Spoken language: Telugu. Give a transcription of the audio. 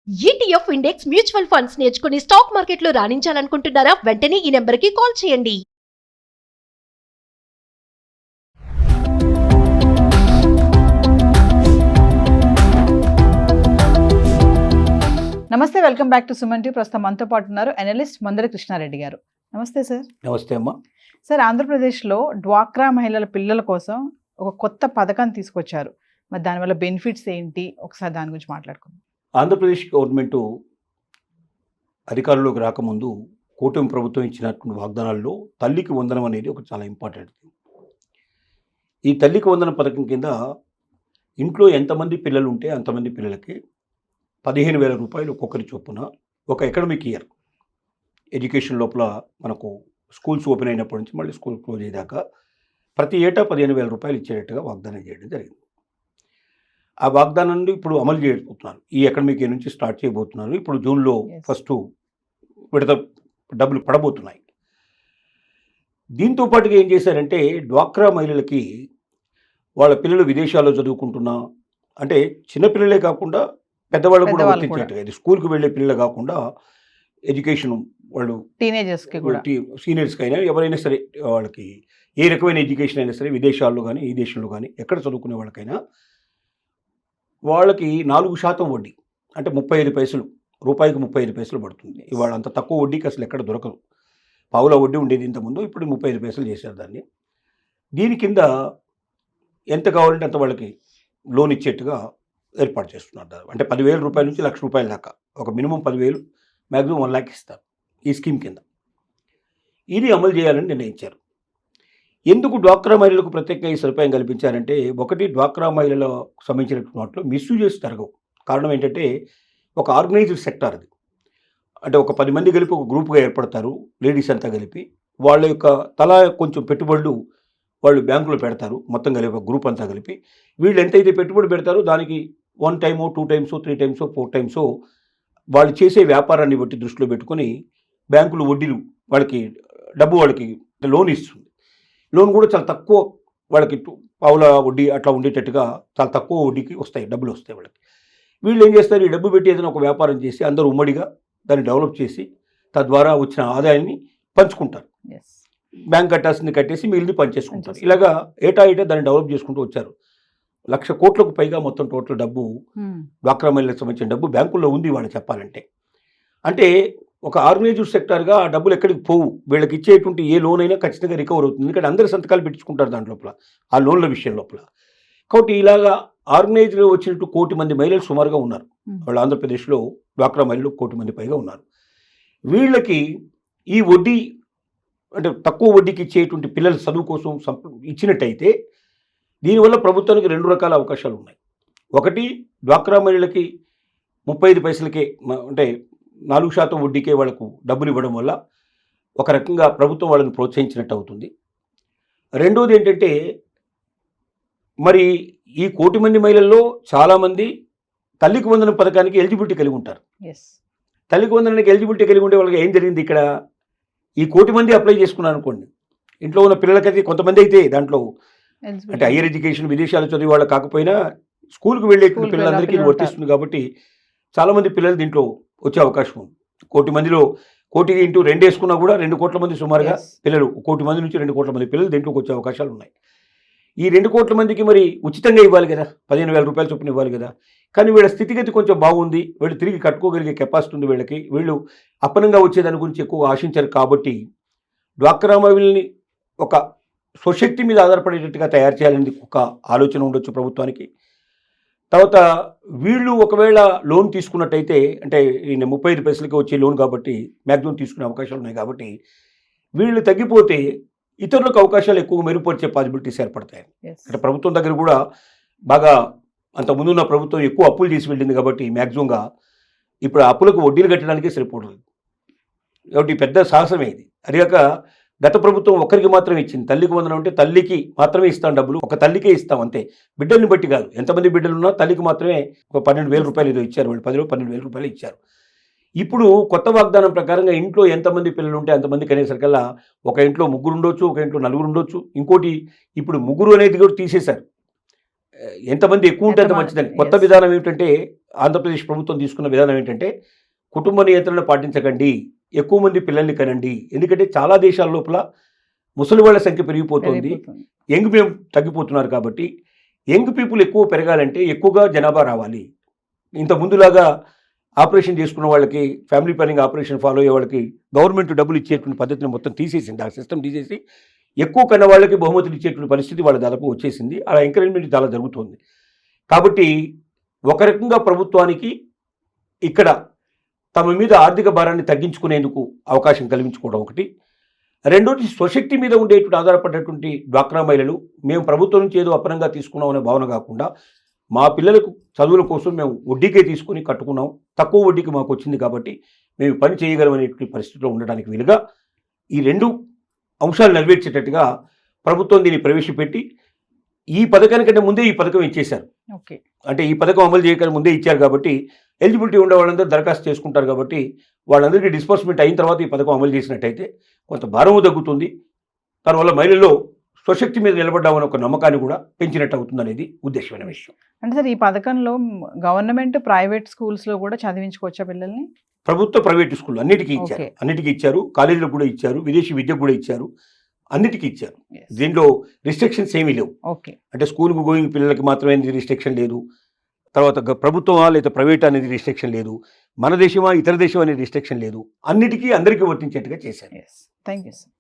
ఈటీఎఫ్ ఇండెక్స్ మ్యూచువల్ ఫండ్స్ నేర్చుకుని స్టాక్ మార్కెట్లో రాణించాలనుకుంటున్నారా? వెంటనే ఈ నెంబర్కి కాల్ చేయండి. నమస్తే, welcome back to Suman TV. ప్రస్తుతం మనతో పాటు ఉన్నారు అనలిస్ట్ మందర కృష్ణారెడ్డి గారు. నమస్తే సార్. నమస్తే అమ్మా. సార్, ఆంధ్రప్రదేశ్లో డ్వాక్రా మహిళల పిల్లల కోసం ఒక కొత్త పథకాన్ని తీసుకొచ్చారు. మరి దానివల్ల బెనిఫిట్స్ ఏంటి, ఒకసారి దాని గురించి మాట్లాడుకుందాం. ఆంధ్రప్రదేశ్ గవర్నమెంట్ అధికారంలోకి రాకముందు కూటమి ప్రభుత్వం ఇచ్చినటువంటి వాగ్దానాల్లో తల్లికి వందనం అనేది ఒక చాలా ఇంపార్టెంట్. ఈ తల్లికి వందనం పథకం కింద ఇంట్లో ఎంతమంది పిల్లలు ఉంటే అంతమంది పిల్లలకి 15,000 రూపాయలు ఒక్కొక్కరి చొప్పున ఒక అకాడమిక్ ఇయర్ ఎడ్యుకేషన్ లోపల మనకు స్కూల్స్ ఓపెన్ అయినప్పటి నుంచి మళ్ళీ స్కూల్ క్లోజ్ అయ్యేదాకా ప్రతి ఏటా 15,000 రూపాయలు ఇచ్చేటట్టుగా వాగ్దానం చేయడం జరిగింది. ఆ వాగ్దానాన్ని ఇప్పుడు అమలు చేయబోతున్నారు. ఈ అకాడమిక్ ఇయర్ నుంచి స్టార్ట్ చేయబోతున్నారు. ఇప్పుడు జూన్లో ఫస్ట్ విడత డబ్బులు పడబోతున్నాయి. దీంతో పాటుగా ఏం చేశారంటే డ్వాక్రా మహిళలకి వాళ్ళ పిల్లలు విదేశాల్లో చదువుకుంటున్నా, అంటే చిన్నపిల్లలే కాకుండా పెద్దవాళ్ళు కూడా వర్తించేట్టుగా, ఇది స్కూల్కి వెళ్ళే పిల్లలు కాకుండా ఎడ్యుకేషన్ వాళ్ళు టీనేజర్స్కి కూడా, సీనియర్స్కి అయినా ఎవరైనా సరే వాళ్ళకి ఏ రకమైన ఎడ్యుకేషన్ అయినా సరే విదేశాల్లో కానీ ఈ దేశంలో కానీ ఎక్కడ చదువుకునే వాళ్ళకైనా వాళ్ళకి 4% వడ్డీ, అంటే 35 పైసలు, రూపాయికి 35 పైసలు పడుతుంది. ఇవాళ అంత తక్కువ వడ్డీకి అసలు ఎక్కడ దొరకదు. పావుల వడ్డీ ఉండేది ఇంతకుముందు, ఇప్పుడు 35 పైసలు చేశారు దాన్ని. దీని కింద ఎంత కావాలంటే అంత వాళ్ళకి లోన్ ఇచ్చేట్టుగా ఏర్పాటు చేస్తున్నారు. అంటే 10,000 రూపాయల నుంచి 1,00,000 రూపాయల దాకా, ఒక మినిమం 10,000, మ్యాక్సిమం 1 lakh ఇస్తారు ఈ స్కీమ్ కింద. ఇది అమలు చేయాలని నిర్ణయించారు. ఎందుకు డ్వాక్రా మహిళలకు ప్రత్యేకంగా ఈ సదుపాయం కల్పించారంటే, ఒకటి డ్వాక్రా మహిళలకు సంబంధించిన వాటిలో మిస్యూజెస్ జరగవు. కారణం ఏంటంటే ఒక ఆర్గనైజ్డ్ సెక్టార్ అది. అంటే ఒక 10 మంది కలిపి ఒక గ్రూప్గా ఏర్పడతారు, లేడీస్ అంతా కలిపి. వాళ్ళ యొక్క తలా కొంచెం పెట్టుబడులు వాళ్ళు బ్యాంకులో పెడతారు, మొత్తం కలిపి ఒక గ్రూప్ అంతా కలిపి. వీళ్ళు ఎంతైతే పెట్టుబడి పెడతారో దానికి 1 time 2 times 3 times 4 times వాళ్ళు చేసే వ్యాపారాన్ని బట్టి దృష్టిలో పెట్టుకొని బ్యాంకులు వడ్డీలు వాళ్ళకి డబ్బు వాళ్ళకి లోన్ ఇస్తుంది. లోన్ కూడా చాలా తక్కువ, వాళ్ళకి పావుల వడ్డీ అట్లా ఉండేటట్టుగా చాలా తక్కువ వడ్డీకి వస్తాయి, డబ్బులు వస్తాయి వాళ్ళకి. వీళ్ళు ఏం చేస్తారు, ఈ డబ్బు పెట్టి ఏదైనా ఒక వ్యాపారం చేసి అందరూ ఉమ్మడిగా దాన్ని డెవలప్ చేసి తద్వారా వచ్చిన ఆదాయాన్ని పంచుకుంటారు. బ్యాంక్ కట్టాల్సింది కట్టేసి మిగిలింది పనిచేసుకుంటారు. ఇలాగా ఏటా దాన్ని డెవలప్ చేసుకుంటూ వచ్చారు. 1,00,000 కోట్లకు పైగా మొత్తం టోటల్ డబ్బు, డ్వాక్రా మహిళలకు సంబంధించిన డబ్బు బ్యాంకుల్లో ఉంది వాళ్ళు చెప్పాలంటే. అంటే ఒక ఆర్గనైజ్డ్ సెక్టార్గా ఆ డబ్బులు ఎక్కడికి పోవు, వీళ్ళకి ఇచ్చేటువంటి ఏ లోన్ అయినా ఖచ్చితంగా రికవర్ అవుతుంది. ఎందుకంటే అందరు సంతకాలు పెట్టించుకుంటారు దాంట్ లోపల, ఆ లోన్ల విషయం లోపల. కాబట్టి ఇలాగా ఆర్గనైజ్డ్గా వచ్చినట్టు 1 కోటి మంది మహిళలు సుమారుగా ఉన్నారు. వాళ్ళు ఆంధ్రప్రదేశ్లో డ్వాక్రా మహిళలు 1 కోటి మంది పైగా ఉన్నారు. వీళ్ళకి ఈ వడ్డీ, అంటే తక్కువ వడ్డీకి ఇచ్చేటువంటి పిల్లల చదువు కోసం ఇచ్చినట్టయితే దీనివల్ల ప్రభుత్వానికి 2 రకాల అవకాశాలు ఉన్నాయి. ఒకటి, డ్వాక్రా మహిళలకి 35 పైసలకే, అంటే 4% వడ్డీకే వాళ్ళకు డబ్బులు ఇవ్వడం వల్ల ఒక రకంగా ప్రభుత్వం వాళ్ళని ప్రోత్సహించినట్టు అవుతుంది. రెండోది ఏంటంటే, మరి ఈ 1 కోటి మంది మహిళల్లో చాలామంది తల్లికి వందనం పథకానికి ఎలిజిబిలిటీ కలిగి ఉంటారు. తల్లికి వందనానికి ఎలిజిబిలిటీ కలిగి ఉండే వాళ్ళకి ఏం జరిగింది, ఇక్కడ ఈ 1 కోటి మంది అప్లై చేసుకున్నారు అనుకోండి, ఇంట్లో ఉన్న పిల్లలకైతే కొంతమంది అయితే దాంట్లో, అంటే హైయర్ ఎడ్యుకేషన్ విదేశాలు చదివే వాళ్ళు కాకపోయినా స్కూల్కి వెళ్ళే పిల్లలందరికీ వర్తిస్తుంది. కాబట్టి చాలామంది పిల్లలు దీంట్లో వచ్చే అవకాశం ఉంది. 1 కోటి మందిలో 1 కోటి ఇంటూ 2 వేసుకున్నా కూడా 2 కోట్ల మంది సుమారుగా పిల్లలు, 1 కోటి మంది నుంచి 2 కోట్ల మంది పిల్లలు దీంట్లోకి వచ్చే అవకాశాలు ఉన్నాయి. ఈ 2 కోట్ల మందికి మరి ఉచితంగా ఇవ్వాలి కదా, 15,000 రూపాయల చొప్పున ఇవ్వాలి కదా. కానీ వీళ్ళ స్థితిగతి కొంచెం బాగుంది, వీళ్ళు తిరిగి కట్టుకోగలిగే కెపాసిటీ ఉంది వీళ్ళకి, వీళ్ళు అప్పనంగా వచ్చేదాని గురించి ఎక్కువ ఆశించారు. కాబట్టి డ్వాక్రా మహిళల్ని ఒక స్వశక్తి మీద ఆధారపడేటట్టుగా తయారు చేయాలని ఒక ఆలోచన ఉండొచ్చు ప్రభుత్వానికి. తర్వాత వీళ్ళు ఒకవేళ లోన్ తీసుకున్నట్టయితే, అంటే 35 పైసలకి వచ్చే లోన్ కాబట్టి మ్యాక్సిమం తీసుకునే అవకాశాలు ఉన్నాయి. కాబట్టి వీళ్ళు తగ్గిపోతే ఇతరులకు అవకాశాలు ఎక్కువ మెరుగుపరిచే పాసిబిలిటీస్ ఏర్పడతాయి. అంటే ప్రభుత్వం దగ్గర కూడా బాగా అంత ముందున్న ప్రభుత్వం ఎక్కువ అప్పులు చేసి వెళ్ళింది కాబట్టి మ్యాక్సిమంగా ఇప్పుడు అప్పులకు వడ్డీలు కట్టడానికే సరిపోతుంది. కాబట్టి పెద్ద సాహసమే ఇది. అదిగాక గత ప్రభుత్వం ఒక్కరికి మాత్రమే ఇచ్చింది. తల్లికి వందనం అంటే తల్లికి మాత్రమే ఇస్తాం డబ్బులు, ఒక తల్లికే ఇస్తాం అంతే, బిడ్డల్ని బట్టి కాదు. ఎంతమంది బిడ్డలు ఉన్నా తల్లికి మాత్రమే ఒక 12,000 రూపాయలు ఏదో ఇచ్చారు, వాళ్ళు 12,000 రూపాయలు ఇచ్చారు. ఇప్పుడు కొత్త వాగ్దానం ప్రకారంగా ఇంట్లో ఎంతమంది పిల్లలు ఉంటే అంతమందికి అనేసరికల్లా ఒక ఇంట్లో 3 ఉండొచ్చు, ఒక ఇంట్లో 4 ఉండొచ్చు. ఇంకోటి, ఇప్పుడు 3 అనేది కూడా తీసేశారు. ఎంతమంది ఎక్కువ ఉంటే అంత మంచిదని. కొత్త విధానం ఏమిటంటే ఆంధ్రప్రదేశ్ ప్రభుత్వం తీసుకున్న విధానం ఏంటంటే కుటుంబ నియంత్రణ పాటించకండి, ఎక్కువ మంది పిల్లల్ని కనండి. ఎందుకంటే చాలా దేశాల లోపల ముసలి వాళ్ళ సంఖ్య పెరిగిపోతుంది, యంగ్ మేము తగ్గిపోతున్నారు. కాబట్టి యంగ్ పీపుల్ ఎక్కువ పెరగాలంటే ఎక్కువగా జనాభా రావాలి. ఇంత ముందులాగా ఆపరేషన్ చేసుకున్న వాళ్ళకి, ఫ్యామిలీ ప్లానింగ్ ఆపరేషన్ ఫాలో అయ్యే వాళ్ళకి గవర్నమెంట్ డబ్బులు ఇచ్చేటువంటి పద్ధతిని మొత్తం తీసేసింది. ఆ సిస్టమ్ తీసేసి ఎక్కువ కన్న వాళ్ళకి బహుమతులు ఇచ్చేటువంటి పరిస్థితి వాళ్ళ దాదాపు వచ్చేసింది. అలా ఎంకరేజ్మెంట్ చాలా జరుగుతుంది. కాబట్టి ఒక రకంగా ప్రభుత్వానికి ఇక్కడ తమ మీద ఆర్థిక భారాన్ని తగ్గించుకునేందుకు అవకాశం కల్పించుకోవడం ఒకటి. రెండోది, స్వశక్తి మీద ఉండేటువంటి ఆధారపడేటువంటి డ్వాక్రా మహిళలు మేము ప్రభుత్వం నుంచి ఏదో అపరంగా తీసుకున్నాం అనే భావన కాకుండా మా పిల్లలకు చదువుల కోసం మేము వడ్డీకే తీసుకుని కట్టుకున్నాం, తక్కువ వడ్డీకి మాకు వచ్చింది కాబట్టి మేము పని చేయగలమనేటువంటి పరిస్థితిలో ఉండడానికి వీలుగా ఈ రెండు అంశాలు నెరవేర్చేటట్టుగా ప్రభుత్వం దీన్ని ప్రవేశపెట్టి ఈ పథకానికంటే ముందే ఈ పథకం ఇచ్చేశారు. ఓకే, అంటే ఈ పథకం అమలు చేయకుండా ముందే ఇచ్చారు కాబట్టి ఎలిజిబిలిటీ ఉండే వాళ్ళందరూ దరఖాస్తు చేసుకుంటారు. కాబట్టి వాళ్ళందరికీ డిస్బర్స్మెంట్ అయిన తర్వాత ఈ పథకం అమలు చేసినట్టయితే కొంత భారము తగ్గుతుంది. దానివల్ల మహిళల్లో స్వశక్తి మీద నిలబడ్డామని ఒక నమ్మకాన్ని కూడా పెంచినట్టు అవుతుంది అనేది ఉద్దేశమైన విషయం. అంటే సార్ ఈ పథకంలో గవర్నమెంట్ ప్రైవేట్ స్కూల్స్లో కూడా చదివించుకోవచ్చా పిల్లల్ని? ప్రభుత్వ ప్రైవేట్ స్కూల్ అన్నిటికీ ఇచ్చారు, Okay. అన్నిటికీ ఇచ్చారు. కాలేజీలకు కూడా ఇచ్చారు, విదేశీ విద్యకు కూడా ఇచ్చారు, అన్నిటికీ ఇచ్చారు. Yes. దీంట్లో రిస్ట్రిక్షన్స్ ఏమీ లేవు. ఓకే, అంటే స్కూల్కి గోయింగ్ పిల్లలకి మాత్రమే అనేది రిస్ట్రిక్షన్ లేదు. తర్వాత ప్రభుత్వమా లేదా ప్రైవేట్ అనేది రిస్ట్రిక్షన్ లేదు. మన దేశమా ఇతర దేశం అనేది రిస్ట్రిక్షన్ లేదు. అన్నిటికీ అందరికీ వర్తించేట్టుగా చేశారు. Yes, thank you sir.